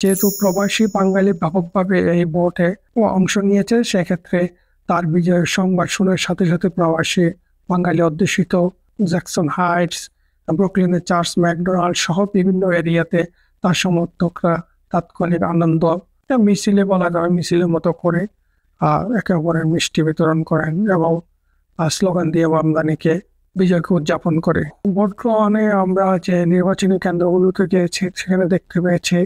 যেহেতু প্রবাসী বাঙালি ব্যাপকভাবে এই ভোটে অংশ নিয়েছে, সেক্ষেত্রে তার বিজয়ের সংবাদ শোনার সাথে সাথে প্রবাসী বাঙালি অধ্যুষিত জ্যাকসন হাইটস, ব্রুকলিনের চার্লস ম্যাকডোনাল্ড সহ বিভিন্ন এরিয়াতে তার সমর্থকরা তাৎক্ষণিক আনন্দ মিছিলে বলা যায় মিছিলের মতো করে একে অপরের মিষ্টি বিতরণ করেন এবং স্লোগান দিয়ে আমদানিকে বিজয়কে উদযাপন করে। ভোট গ্রহণে আমরা যে নির্বাচনী কেন্দ্রগুলোতে গিয়েছি সেখানে দেখতে পেয়েছি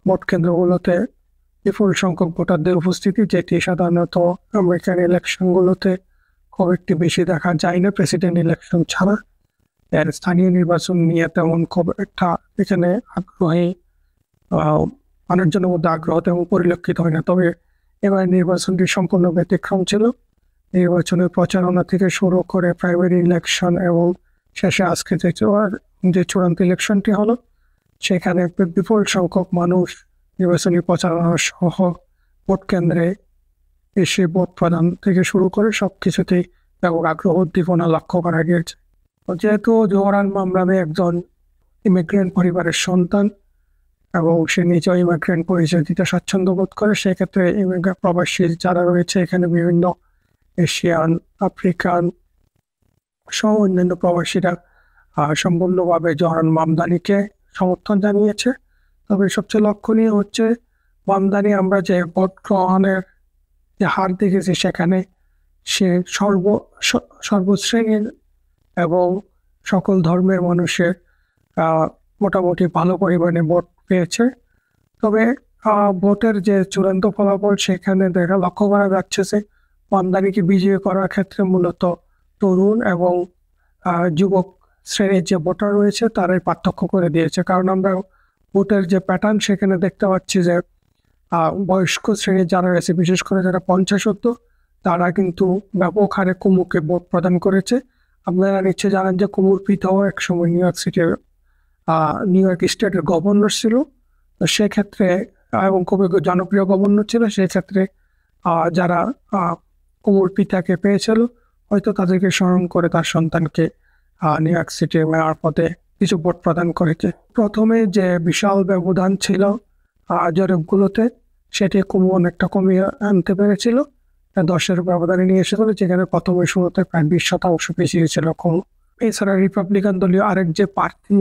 ভোট কেন্দ্রগুলোতে বিপুল সংখ্যক ভোটারদের উপস্থিতি, যেটি সাধারণত আমেরিকান ইলেকশনগুলোতে খুব একটি বেশি দেখা যায় না। প্রেসিডেন্ট ইলেকশন ছাড়া এর স্থানীয় নির্বাচন নিয়ে তেমন খুব একটা এখানে আগ্রহী মানুষজনের মধ্যে আগ্রহ তেমন পরিলক্ষিত হয় না। তবে এবার নির্বাচনটি সম্পূর্ণ ব্যতিক্রম ছিল। নির্বাচনের প্রচারণা থেকে শুরু করে প্রাইমারি ইলেকশন এবং শেষে আজকে যে চূড়ান্ত ইলেকশনটি হলো, সেখানে বিপুল সংখ্যক মানুষ নির্বাচনী প্রচারণা সহ ভোট কেন্দ্রে এসে ভোট প্রদান থেকে শুরু করে সবকিছুতেই ব্যাপক আগ্রহ উদ্দীপনা লক্ষ্য করা গিয়েছে। যেহেতু জোহরান মামলামে একজন ইমিগ্রেন্ট পরিবারের সন্তান এবং সে নিজেও ইমিগ্রেন্ট পরিচয় দিতে স্বাচ্ছন্দ্য বোধ করে, সেক্ষেত্রে প্রবাসী যারা রয়েছে এখানে বিভিন্ন এশিয়ান, আফ্রিকান সহ অন্যান্য প্রবাসীরা সম্পূর্ণভাবে জোহরান মামদানিকে সমর্থন জানিয়েছে। তবে সবচেয়ে লক্ষণীয় হচ্ছে মামদানি আমরা যে ভোট গ্রহণের যে হার দেখেছি, সেখানে সে সর্বশ্রেণীর এবং সকল ধর্মের মানুষের মোটামুটি ভালো পরিমাণে ভোট পেয়েছে। তবে ভোটের যে চূড়ান্ত ফলাফল সেখানে লক্ষ্য করা যাচ্ছে যে মামদানিকে বিজয়ী করার ক্ষেত্রে মূলত তরুণ এবং যুবক শ্রেণীর যে ভোটার রয়েছে তারাই পার্থক্য করে দিয়েছে। কারণ আমরা ভোটের যে প্যাটার্ন সেখানে দেখতে পাচ্ছি যে বয়স্ক শ্রেণীর যারা রয়েছে, বিশেষ করে যারা 50 তারা কিন্তু ব্যাপক হারে কুমুকে ভোট প্রদান করেছে। আপনারা নিশ্চয় জানেন যে কুমুর পিতাও একসময় নিউ ইয়র্ক স্টেটের গভর্নর ছিল। তো সেক্ষেত্রে এবং খুবই জনপ্রিয় গভর্নর ছিল। সেক্ষেত্রে যারা কুমুর পিতাকে পেয়েছিল হয়তো তাদেরকে স্মরণ করে তার সন্তানকে নিউ ইয়র্ক সিটি মেয়র পদে কিছু ভোট প্রদান করেছে। প্রথমে যে বিশাল ব্যবধান ছিল জরিপগুলোতে, সেটি কুমু অনেকটা কমিয়ে আনতে পেরেছিল, 10-এর ব্যবধানে নিয়ে এসেছিল, যেখানে প্রথমে শুরুতে প্রায় 20% পিছিয়ে ছিল কুমু। এছাড়া রিপাবলিকান দলীয় আরেক যে প্রার্থী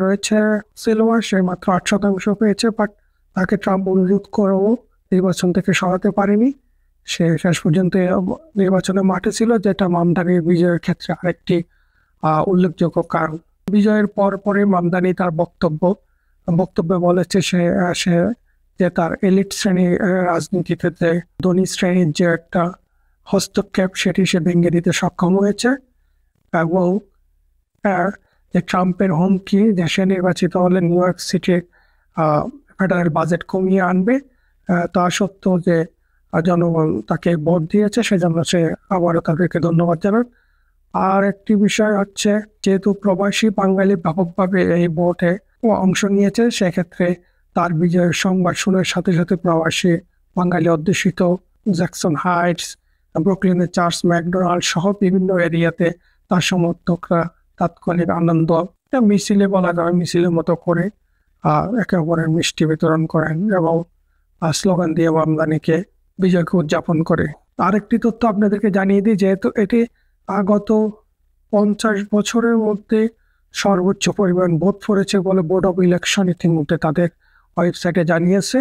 রয়েছে সিলভার, সে মাত্র 8% পেয়েছে, বাট তাকে ট্রাম্প অনুরোধ করেও নির্বাচন থেকে সরাতে পারেনি। সে শেষ পর্যন্ত নির্বাচনের মাঠে ছিল, যেটা মামদানির বিজয়ের ক্ষেত্রে আরেকটি উল্লেখযোগ্য কারণ। বিজয়ের পরে মামদানি তার বক্তব্যে বলেছে সে যে তার এলিট শ্রেণীর রাজনীতিতে যে ধনী শ্রেণীর যে একটা হস্তক্ষেপ সেটি সে ভেঙে দিতে সক্ষম হয়েছে এবং যে ট্রাম্পের হুমকি যে সে নির্বাচিত হলে নিউ ইয়র্ক সিটির ফেডারেল বাজেট কমিয়ে আনবে, তা সত্ত্বেও যে জনগণ তাকে ভোট দিয়েছে, সেজন্য সে আবারও তাদেরকে ধন্যবাদ জানান। আর একটি বিষয় হচ্ছে, যেহেতু প্রবাসী বাঙালি ব্যাপকভাবে এই ভোটে অংশ নিয়েছে, সেক্ষেত্রে তার বিজয়ের সংবাদ শোনার সাথে সাথে প্রবাসী বাঙালি অধ্যুষিত জ্যাকসন হাইটস, ব্রুকলিনের চার্লস ম্যাকডোনাল্ড সহ বিভিন্ন এরিয়াতে তার সমর্থকরা তাৎক্ষণিক আনন্দ মিছিলে বলা যায় মিছিলের মতো করে একে অপরের মিষ্টি বিতরণ করেন এবং স্লোগান দিয়ে আমদানিকে বিজয়কে উদযাপন করে। আরেকটি তথ্য আপনাদেরকে জানিয়ে দিই, যেহেতু এটি গত 50 বছরের মধ্যে সর্বোচ্চ পরিমাণ ভোট পড়েছে বলে বোর্ড অফ ইলেকশন ইতিমধ্যে তাদের ওয়েবসাইটে জানিয়েছে।